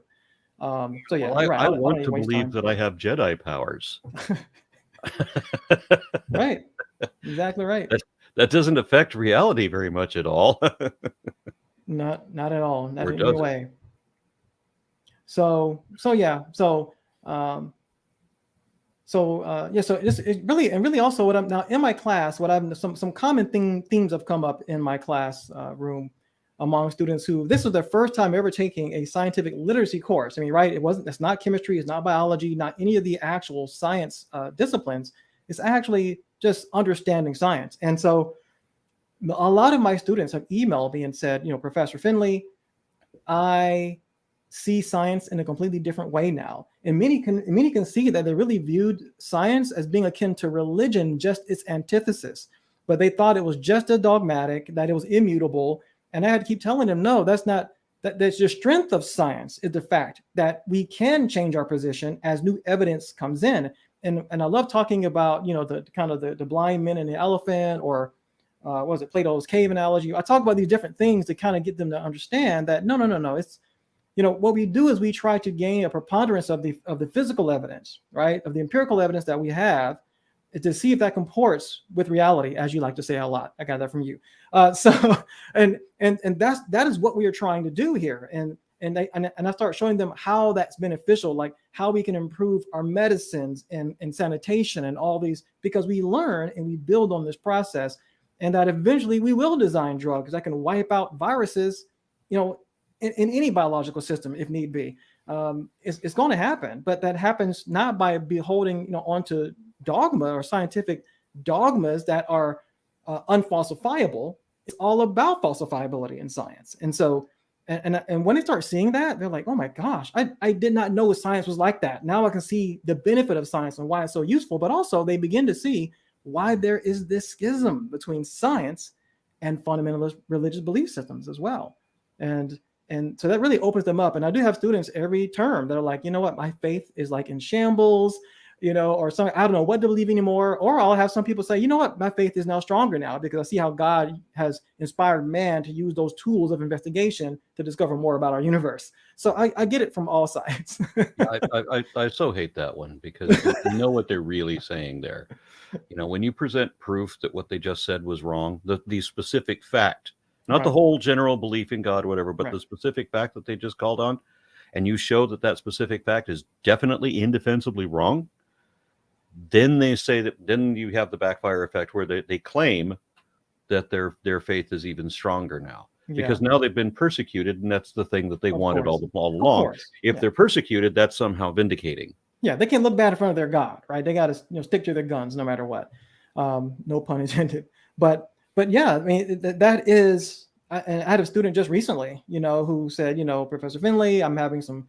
So yeah, well, right. I want to believe that I have Jedi powers. Right. Exactly right. That doesn't affect reality very much at all. Not at all. Not in any way. So it really also what I'm now in my class, what I've some common themes have come up in my class room among students who this was their first time ever taking a scientific literacy course. I mean, right? It's not chemistry, it's not biology, not any of the actual science disciplines. It's actually just understanding science. And so a lot of my students have emailed me and said, Professor Finley, I see science in a completely different way now. And many can see that they really viewed science as being akin to religion, just its antithesis. But they thought it was just as dogmatic, that it was immutable. And I had to keep telling them, no, that's not. That's the strength of science is the fact that we can change our position as new evidence comes in. And I love talking about, the kind of the blind men and the elephant, or what was it, Plato's cave analogy. I talk about these different things to kind of get them to understand that no. It's, what we do is we try to gain a preponderance of the physical evidence, right? Of the empirical evidence that we have, to see if that comports with reality, as you like to say a lot. I got that from you. And that is what we are trying to do here. And I start showing them how that's beneficial, like how we can improve our medicines and sanitation and all these, because we learn and we build on this process, and that eventually we will design drugs that can wipe out viruses, in any biological system if need be. It's going to happen, but that happens not by beholding, onto dogma or scientific dogmas that are unfalsifiable. It's all about falsifiability in science. And so, and when they start seeing that, they're like, oh my gosh, I did not know science was like that. Now I can see the benefit of science and why it's so useful, but also they begin to see why there is this schism between science and fundamentalist religious belief systems as well. And so that really opens them up. And I do have students every term that are like, you know what, my faith is like in shambles, or something, I don't know what to believe anymore. Or I'll have some people say, you know what, my faith is now stronger now because I see how God has inspired man to use those tools of investigation to discover more about our universe. So I get it from all sides. I so hate that one, because you know what they're really saying there. When you present proof that what they just said was wrong, the specific fact, not the whole general belief in God or whatever, but the specific fact that they just called on, and you show that specific fact is definitely indefensibly wrong, then they say that, then you have the backfire effect where they claim that their faith is even stronger now. because now they've been persecuted, and that's the thing that they wanted all along. If they're persecuted, that's somehow vindicating. Yeah, they can't look bad in front of their God, right? They got to stick to their guns no matter what. No pun intended. But yeah, I mean that is. I had a student just recently, who said, Professor Finley, I'm having some.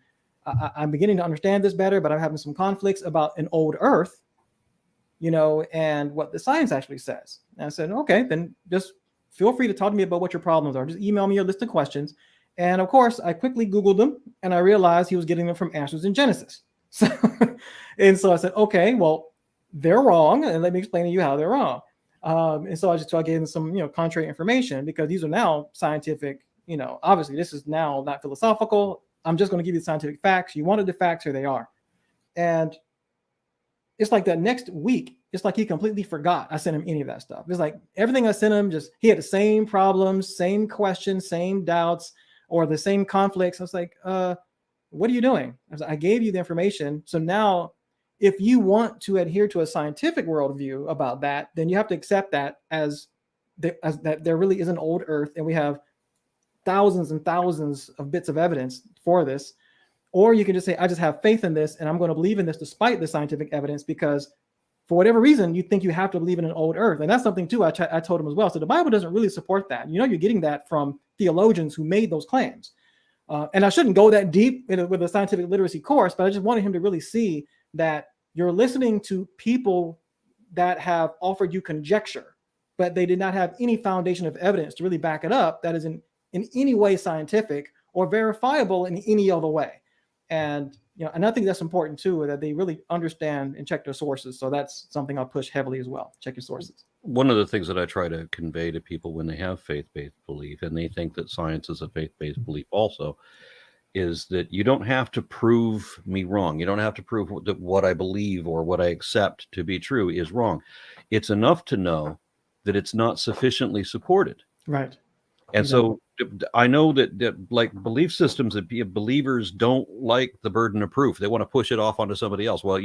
I'm beginning to understand this better, but I'm having some conflicts about an old Earth, and what the science actually says. And I said, okay, then just feel free to talk to me about what your problems are. Just email me your list of questions. And of course, I quickly Googled them, and I realized he was getting them from answers in Genesis. So I said, okay, well, they're wrong, and let me explain to you how they're wrong. And so I gave them some, contrary information, because these are now scientific. Obviously, this is now not philosophical. I'm just going to give you the scientific facts. You wanted the facts, here they are. And it's like that next week, it's like he completely forgot I sent him any of that stuff. It's like everything I sent him, he had the same problems, same questions, same doubts, or the same conflicts. I was like, what are you doing? I gave you the information. So now if you want to adhere to a scientific worldview about that, then you have to accept that as that there really is an old Earth, and we have thousands and thousands of bits of evidence for this. Or you can just say, I just have faith in this, and I'm going to believe in this despite the scientific evidence, because for whatever reason, you think you have to believe in an old Earth. And that's something too I told him as well. So the Bible doesn't really support that. You're getting that from theologians who made those claims. And I shouldn't go that deep with a scientific literacy course, but I just wanted him to really see that you're listening to people that have offered you conjecture, but they did not have any foundation of evidence to really back it up that is in any way scientific or verifiable in any other way. And and I think that's important too, that they really understand and check their sources. So that's something I'll push heavily as well. Check your sources. One of the things that I try to convey to people when they have faith-based belief, and they think that science is a faith-based belief also, is that you don't have to prove me wrong. You don't have to prove that what I believe or what I accept to be true is wrong. It's enough to know that it's not sufficiently supported. Right. And so I know that like belief systems, that believers don't like the burden of proof. They want to push it off onto somebody else. Well,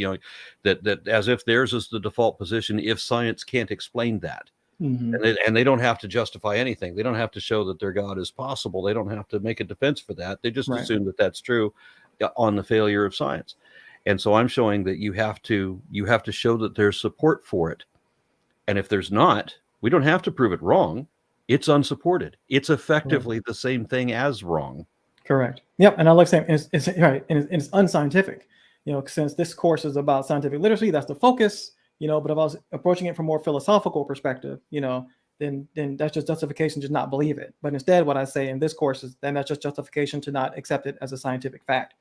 that as if theirs is the default position if science can't explain that. Mm-hmm. And they don't have to justify anything. They don't have to show that their God is possible. They don't have to make a defense for that. They just assume that that's true on the failure of science. And so I'm showing that you have to show that there's support for it. And if there's not, we don't have to prove it wrong. It's unsupported. It's effectively the same thing as wrong. Correct. Yep. And I like saying it's right. And it's unscientific, since this course is about scientific literacy, that's the focus, but if I was approaching it from a more philosophical perspective, then that's just justification to not believe it. But instead, what I say in this course is then that's just justification to not accept it as a scientific fact.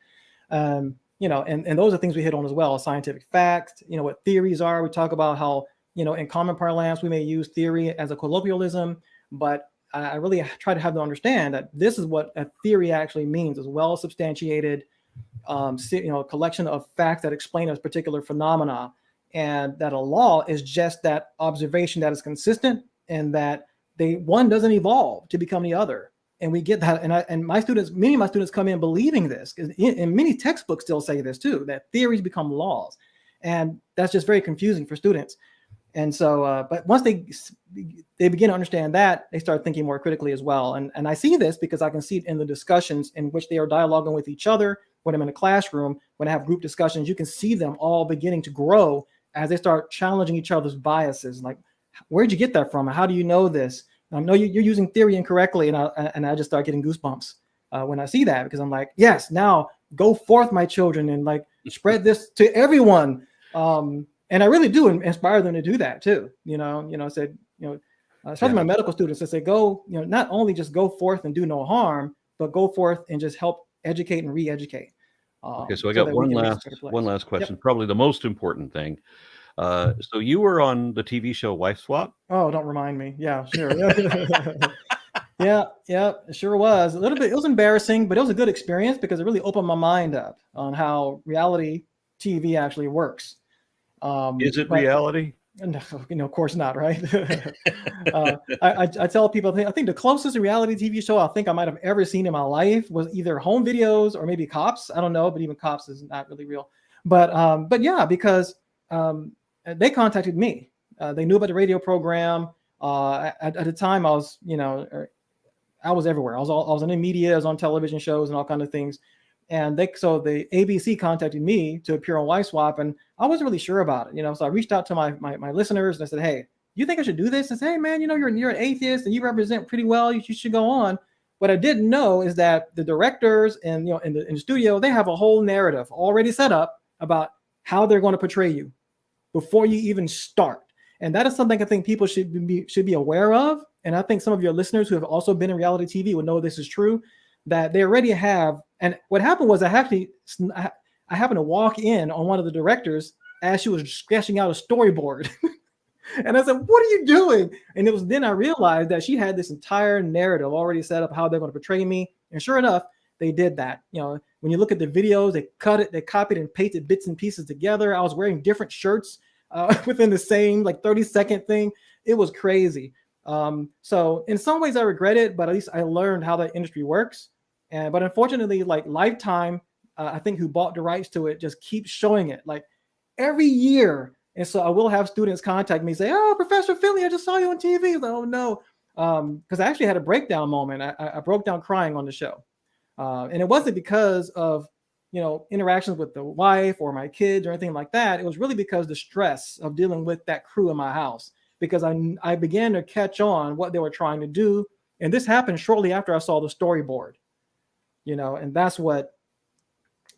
And those are things we hit on as well. Scientific facts, what theories are. We talk about how, in common parlance, we may use theory as a colloquialism. But I really try to have them understand that this is what a theory actually means, as well substantiated, collection of facts that explain a particular phenomena, and that a law is just that observation that is consistent, and that one doesn't evolve to become the other. And we get that. And many of my students come in believing this, and many textbooks still say this too, that theories become laws, and that's just very confusing for students. And so, but once they begin to understand that, they start thinking more critically as well. And I see this because I can see it in the discussions in which they are dialoguing with each other. When I'm in a classroom, when I have group discussions, you can see them all beginning to grow as they start challenging each other's biases. Like, where'd you get that from? How do you know this? I know you're using theory incorrectly. And I just start getting goosebumps when I see that, because I'm like, yes, now go forth, my children, and like spread this to everyone. And I really do inspire them to do that too. Especially my medical students, I say, go, not only just go forth and do no harm, but go forth and just help educate and re-educate. Okay, so I got one last question, yep. Probably the most important thing. So you were on the TV show Wife Swap? Oh, don't remind me. Yeah, sure. Yeah, it sure was. A little bit, it was embarrassing, but it was a good experience because it really opened my mind up on how reality TV actually works. Is it reality? No, of course not, right? I tell people, I think the closest reality TV show I think I might have ever seen in my life was either Home Videos or maybe Cops. I don't know, but even Cops is not really real. But yeah, because they contacted me. They knew about the radio program. At the time, I I was everywhere. I was in the media, I was on television shows and all kinds of things. And so the ABC contacted me to appear on Wife Swap, and I wasn't really sure about it, So I reached out to my listeners and I said, hey, you think I should do this? I said, hey man, you're an atheist and you represent pretty well. You should go on. What I didn't know is that the directors and in the studio, they have a whole narrative already set up about how they're going to portray you before you even start. And that is something I think people should be aware of. And I think some of your listeners who have also been in reality TV would know this is true, that they already have. And what happened was I happened to walk in on one of the directors as she was sketching out a storyboard. And I said, what are you doing? And it was then I realized that she had this entire narrative already set up how they're going to portray me. And sure enough, they did that. When you look at the videos, they copied and pasted bits and pieces together. I was wearing different shirts within the same 30-second thing. It was crazy. So in some ways I regret it, but at least I learned how that industry works. But unfortunately, Lifetime, I think who bought the rights to it, just keeps showing it every year. And so I will have students contact me and say, oh, Professor Finley, I just saw you on TV. Oh no. Because I actually had a breakdown moment. I broke down crying on the show. And it wasn't because of, interactions with the wife or my kids or anything like that. It was really because the stress of dealing with that crew in my house, because I began to catch on what they were trying to do. And this happened shortly after I saw the storyboard, and that's what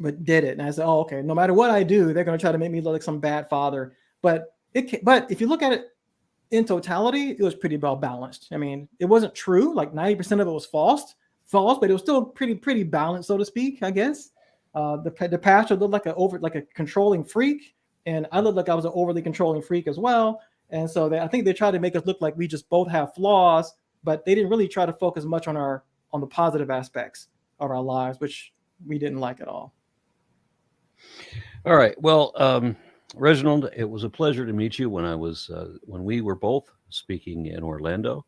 did it. And I said, oh, okay, no matter what I do, they're going to try to make me look like some bad father. But if you look at it in totality, it was pretty well balanced. I mean, it wasn't true. 90% of it was false, but it was still pretty balanced, so to speak, I guess. The pastor looked like a controlling freak, and I looked like I was an overly controlling freak as well. And so I think they tried to make us look like we just both have flaws, but they didn't really try to focus much on the positive aspects of our lives, which we didn't like at all. All right. Well, Reginald, it was a pleasure to meet you when we were both speaking in Orlando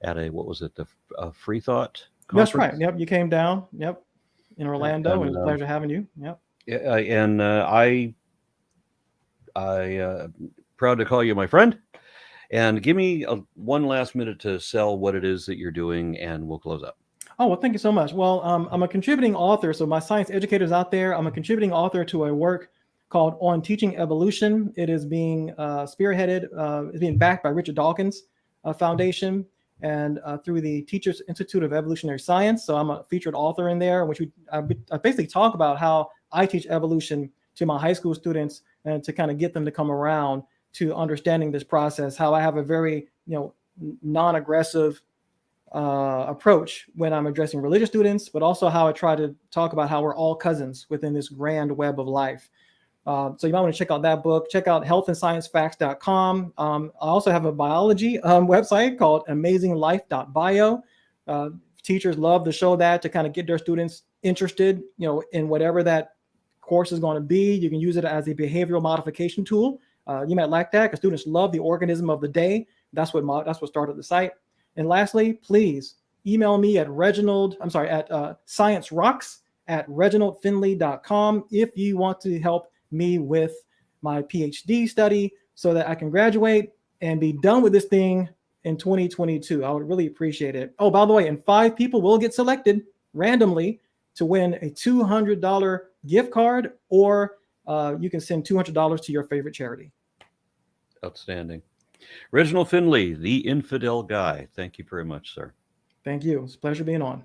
at the Free Thought conference. That's right. Yep. You came down. Yep. In Orlando, and it was a pleasure having you. Yep. Yeah, and I proud to call you my friend. And give me one last minute to sell what it is that you're doing, and we'll close up. Oh, well, thank you so much. Well, I'm a contributing author. So my science educators out there, I'm a contributing author to a work called On Teaching Evolution. It is being spearheaded, it's being backed by Richard Dawkins Foundation and through the Teachers Institute of Evolutionary Science. So I'm a featured author in there, in which I basically talk about how I teach evolution to my high school students and to kind of get them to come around to understanding this process, how I have a very, non-aggressive approach when I'm addressing religious students, but also how I try to talk about how we're all cousins within this grand web of life. So you might want to check out that book. Check out healthandsciencefacts.com. I also have a biology website called amazinglife.bio. Teachers love to show that to kind of get their students interested, in whatever that course is going to be. You can use it as a behavioral modification tool. You might like that because students love the organism of the day. That's what started the site. And lastly, please email me at sciencerocks@reginaldfinley.com if you want to help me with my PhD study so that I can graduate and be done with this thing in 2022. I would really appreciate it. Oh, by the way, and 5 people will get selected randomly to win a $200 gift card, or you can send $200 to your favorite charity. Outstanding. Reginald Finley, the Infidel Guy. Thank you very much, sir. Thank you. It's a pleasure being on.